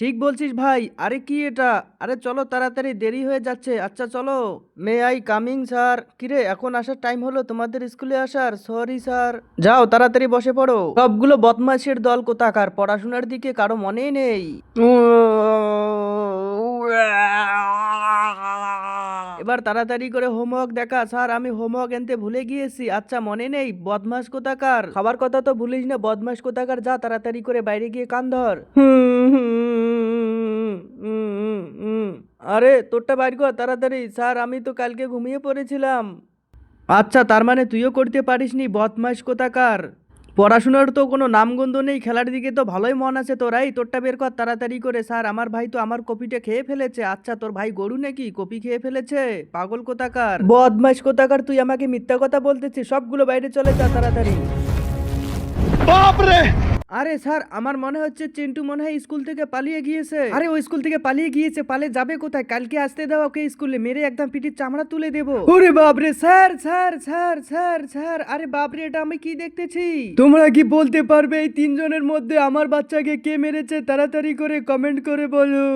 ঠিক বলছিস ভাই। আরে কি এটা? আরে চলো তাড়াতাড়ি, দেরি হয়ে যাচ্ছে। আচ্ছা চলো। May I coming sir? কিরে এখন আসার টাইম হলো তোমাদের স্কুলে আসার? Sorry sir. যাও তাড়াতাড়ি বসে পড়ো। সবগুলো বদমাশের দল কোথাকার, পড়াশোনার দিকে কারো মনেই নেই। এবার তাড়াতাড়ি করে হোমওয়ার্ক দেখা। স্যার আমি হোমওয়ার্ক আনতে ভুলে গিয়েছি। আচ্ছা মনে নেই? বদমাশ কোথাকার, খাবার কথা তো ভুলিস না। বদমাশ কোথাকার, যা তাড়াতাড়ি করে বাইরে গিয়ে কান ধর। আরে তোরটা বাইর কর তাড়াতাড়ি। স্যার আমি তো কালকে ঘুমিয়ে পড়েছিলাম। আচ্ছা তার মানে তুইও করতে পারিসনি, বদমাশ কোথাকার। পড়াশোনার তো কোনো নামগন্ধ নেই, খেলার দিকে তো ভালোই মন আছে তোর। এই তোরটা বের কর তাড়াতাড়ি করে। স্যার আমার ভাই তো আমার কপিটা খেয়ে ফেলেছে। আচ্ছা তোর ভাই গরু নাকি কপি খেয়ে ফেলেছে? পাগল কোথাকার, বদমাশ কোথাকার, তুই আমাকে মিথ্যা কথা বলতেছিস। সবগুলো বাইরে চলে যা তাড়াতাড়ি। আরে স্যার আমার মনে হচ্ছে চিন্টু মনে হয় স্কুল থেকে পালিয়ে গিয়েছে। আরে ও স্কুল থেকে পালিয়ে গিয়েছে, পালিয়ে যাবে কোথায়? কালকে আসতে দাও ওকে স্কুলে, মেরে একদম পিঠির চামড়া তুলে দেবো। ওরে বাপরে sir sir sir sir sir, আরে বাপরে এটা আমি কি দেখতেছি? তোমরা কি বলতে পারবে এই তিনজনের মধ্যে আমার বাচ্চাকে কে মেরেছে? তাড়াতাড়ি করে কমেন্ট করে বলো।